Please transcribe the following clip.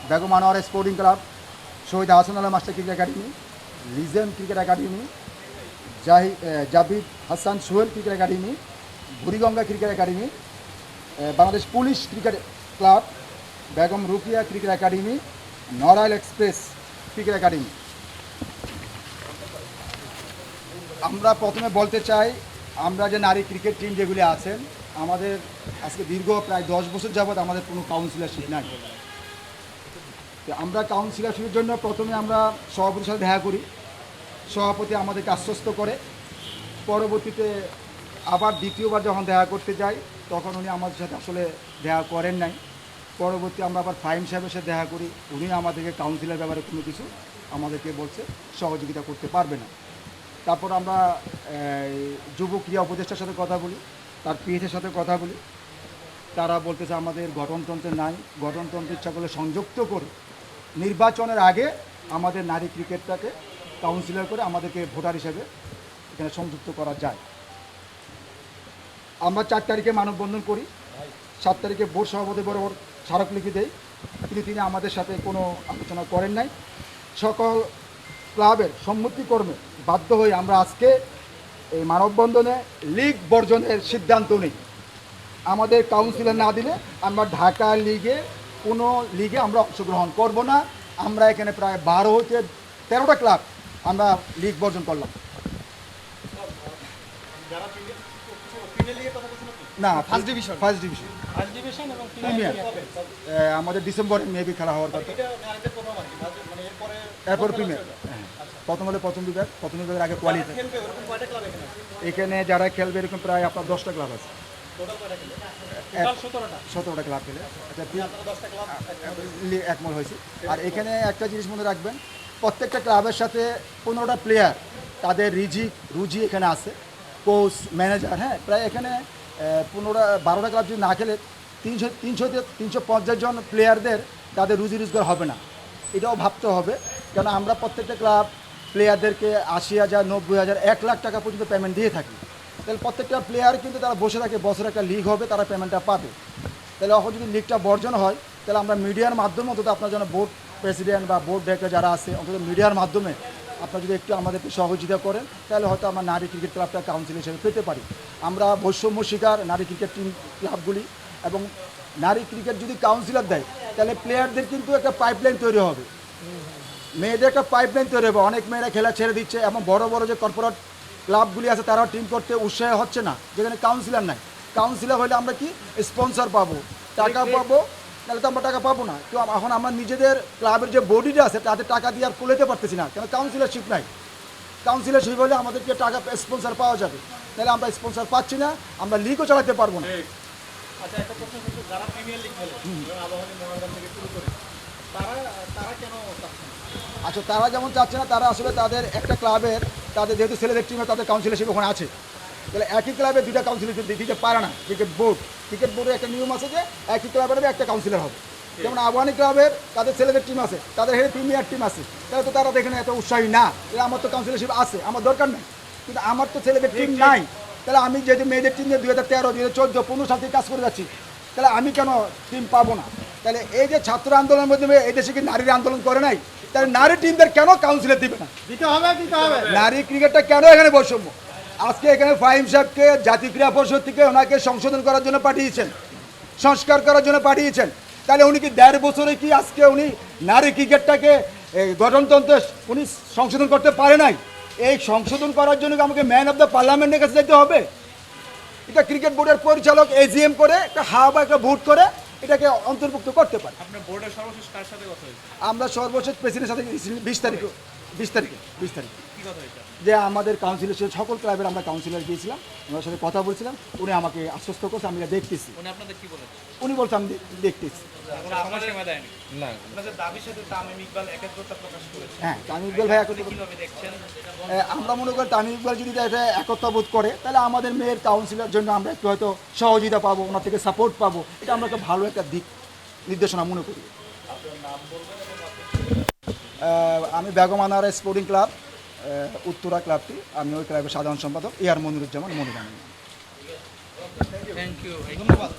Begum Anowara sporting club, Shahid Ahsan Alam master cricket academy, legend cricket academy, Jabid Hasan Sohel cricket academy, Buriganga cricket academy, Bangladesh police cricket club, Begum Rukiya cricket academy, Narail express cricket academy. আমরা প্রথমে বলতে চাই, আমরা যে নারী ক্রিকেট টিম যেগুলি আছেন, আমাদের আজকে দীর্ঘ প্রায় 10 বছর যাবৎ আমাদের কোনো কাউন্সিলরশিপ নাই। তো আমরা কাউন্সিলরশিপের জন্য প্রথমে আমরা সভাপতির সাথে দেখা করি, সভাপতি আমাদেরকে আশ্বস্ত করে। পরবর্তীতে আবার দ্বিতীয়বার যখন দেখা করতে যাই, তখন উনি আমাদের সাথে আসলে দেখা করেন নাই। পরবর্তী আমরা আবার ফাহিম সাহেবের সাথে দেখা করি, উনি আমাদেরকে কাউন্সিলের ব্যাপারে কোনো কিছু আমাদেরকে বলছে সহযোগিতা করতে পারবে না। তারপর আমরা যুব ক্রীড়া উপদেষ্টার সাথে কথা বলি, তার পিএসের সাথে কথা বলি। তারা বলতেছে আমাদের গঠনতন্ত্রে নাই, গঠনতন্ত্রের ইচ্ছা করলে সংযুক্ত করে নির্বাচনের আগে আমাদের নারী ক্রিকেটটাকে কাউন্সিলর করে আমাদেরকে ভোটার হিসেবে এখানে সংযুক্ত করা যায়। আমরা 4 তারিখে মানববন্ধন করি, 7 তারিখে বোর্ড সভাপতি বরাবর স্মারকলিপি দেই, কিন্তু তিনি আমাদের সাথে কোনো আলোচনা করেন নাই। সকল ক্লাবের সম্মতিক্রমে বাধ্য হয়ে আমরা আজকে এই মানববন্ধনে লিগ বর্জনের সিদ্ধান্ত নিই। আমাদের কাউন্সিলর না দিলে আমরা ঢাকা লিগে কোনো লিগে আমরা অংশগ্রহণ করব না। আমরা এখানে প্রায় 12 হতে 13টা ক্লাব আমরা লিগ বর্জন করলাম। না, ফার্স্ট ডিভিশন এবং প্রিমিয়ার আমাদের ডিসেম্বরে মেবি খেলা হওয়ার কথা। এরপর প্রিমিয়ার, প্রথম হলে প্রথম বিভাগের আগে কোয়ালিফাই। এখানে যারা খেলবে এরকম প্রায় আপনার 10টা ক্লাব আছে, 17টা ক্লাব খেলে একমত হয়েছে। আর এখানে একটা জিনিস মনে রাখবেন, প্রত্যেকটা ক্লাবের সাথে 15টা প্লেয়ার, তাদের রুজি এখানে আছে, কোচ, ম্যানেজার। হ্যাঁ, প্রায় এখানে 12টা ক্লাব যদি না খেলে 350 জন প্লেয়ারদের তাদের রুজি রোজগার হবে না, এটাও ভাবতে হবে। কেন আমরা প্রত্যেকটা ক্লাব প্লেয়ারদেরকে 80,000, 90,000, 1 লাখ টাকা পর্যন্ত পেমেন্ট দিয়ে থাকি। তাহলে প্রত্যেকটা প্লেয়ার কিন্তু তারা বসে থাকে, বছরে একটা লিগ হবে, তারা পেমেন্টটা পাবে। তাহলে এখন যদি লিগটা বর্জন হয়, তাহলে আমরা মিডিয়ার মাধ্যমে অন্তত আপনার জন্য বোর্ড প্রেসিডেন্ট বা বোর্ড ডাইরেক্টর যারা আছে, অন্তত মিডিয়ার মাধ্যমে আপনারা যদি একটু আমাদেরকে সহযোগিতা করেন, তাহলে হয়তো আমরা নারী ক্রিকেট ক্লাবটা কাউন্সিল হিসেবে পেতে পারি। আমরা বৈষম্য শিকার নারী ক্রিকেট টিম ক্লাবগুলি, এবং নারী ক্রিকেট যদি কাউন্সিলর দেয়, তাহলে প্লেয়ারদের কিন্তু একটা পাইপলাইন তৈরি হবে, মেয়েদের একটা পাইপলাইন তৈরি হবে। অনেক মেয়েরা খেলা ছেড়ে দিচ্ছে, এবং বড় বড় যে কর্পোরেট ক্লাবগুলি আছে তারাও টিম করতে উৎসাহ হচ্ছে না, যেখানে কাউন্সিলর নাই। কাউন্সিলর হলে আমরা কি স্পন্সর পাবো, টাকা পাবো, তাহলে তো আমরা টাকা পাবো না। তো এখন আমরা নিজেদের ক্লাবের যে বডিটা আছে তাদের টাকা দিয়ে আর কুলাতে পারতেছি না, কেন কাউন্সিলরশিপ নাই। কাউন্সিলরশিপ হলে আমাদেরকে টাকা স্পন্সর পাওয়া যাবে, তাহলে আমরা স্পন্সর পাচ্ছি না, আমরা লিগও চালাতে পারবো না। আচ্ছা, একটা প্রশ্ন হচ্ছে, যারা প্রিমিয়ার লিগ খেলে, আবাহনী, মোহনবাগান থেকে শুরু করে, তারা কেন চাচ্ছে না? আচ্ছা, তারা যেমন চাচ্ছে না, তারা আসলে তাদের একটা ক্লাবের, তাদের যেহেতু ছেলেদের টিমে তাদের কাউন্সিলরশিপ ওখানে আছে, তাহলে একই ক্লাবে 2টা কাউন্সিলরশিপ দিতে পারে না। ক্রিকেট বোর্ডের একটা নিয়ম আছে যে একই ক্লাবের একটা কাউন্সিলর হবে। যেমন আবাহনী ক্লাবের তাদের ছেলেদের টিম আছে, তাদের হেরে প্রিমিয়ার টিম আছে, তাহলে তো তারা এখানে এত উৎসাহী না। আমার তো কাউন্সিলরশিপ আছে, আমার দরকার নেই, কিন্তু আমার তো ছেলেদের টিম নাই। তাহলে আমি যেহেতু মেয়েদের টিম নিয়ে 2013, 2014, 15 সাল থেকে কাজ করে যাচ্ছি, তাহলে আমি কেন টিম পাবো না? তাহলে এই যে ছাত্র আন্দোলনের মাধ্যমে এই দেশে কি নারীরা আন্দোলন করে নাই, তাহলে নারী টিমদের কেন কাউন্সিলর দিবে না? দিতে হবে। নারী ক্রিকেটটা কেন এখানে বৈষম্য? আজকে এখানে ফাহিম সাহেবকে জাতীয় ক্রীড়া পরিষদ থেকে ওনাকে সংশোধন করার জন্য পাঠিয়েছেন, সংস্কার করার জন্য পাঠিয়েছেন। তাহলে উনি কি 1.5 বছরে কি আজকে উনি নারী ক্রিকেটটাকে গঠনতন্ত্রে উনি সংশোধন করতে পারে নাই? এই সংশোধন করার জন্য আমাকে ম্যান অফ দ্য পার্লামেন্টের কাছে যেতে হবে? এটা ক্রিকেট বোর্ডের পরিচালক এজিএম করে একটা বা একটা ভোট করে এটাকে অন্তর্ভুক্ত করতে পারে। আপনার বোর্ডের সর্বশেষ কার সাথে কথা হয়েছে? আমরা সর্বশেষ প্রেসিডেন্টের সাথে 20 তারিখে কি কথা হয়েছে? যে আমাদের কাউন্সিলর সকল ক্লাবের আমরা কাউন্সিলর গিয়েছিলাম, ওনার সাথে কথা বলছিলাম, উনি আমাকে আশ্বস্ত করছে আমি দেখতেছি। উনি আপনাদের কি বলেছে? উনি বলছে আমি দেখতেছি। কোনো সময়সীমা দেয়নি? না। আপনাদের দাবির সাথে তামিম ইকবাল একাত্মতা প্রকাশ করেছে। হ্যাঁ, তামিম ইকবাল ভাই কিভাবে দেখছেন? আমরা মনে করি তামিম ইকবাল যদি এটা একত্রবোধ করে, তাহলে আমাদের মেয়ের কাউন্সিলর জন্য আমরা একটু হয়তো সহযোগিতা পাবো, ওনার থেকে সাপোর্ট পাবো। এটা আমরা একটা ভালো একটা দিক নির্দেশনা মনে করি। আমি বেগম আনোয়ারা স্পোর্টিং ক্লাব, উত্তরা ক্লাবটি, আমি ওই ক্লাবের সাধারণ সম্পাদক এআর মনিরুজ্জামান মনিরাম। থ্যাংক ইউ, ধন্যবাদ।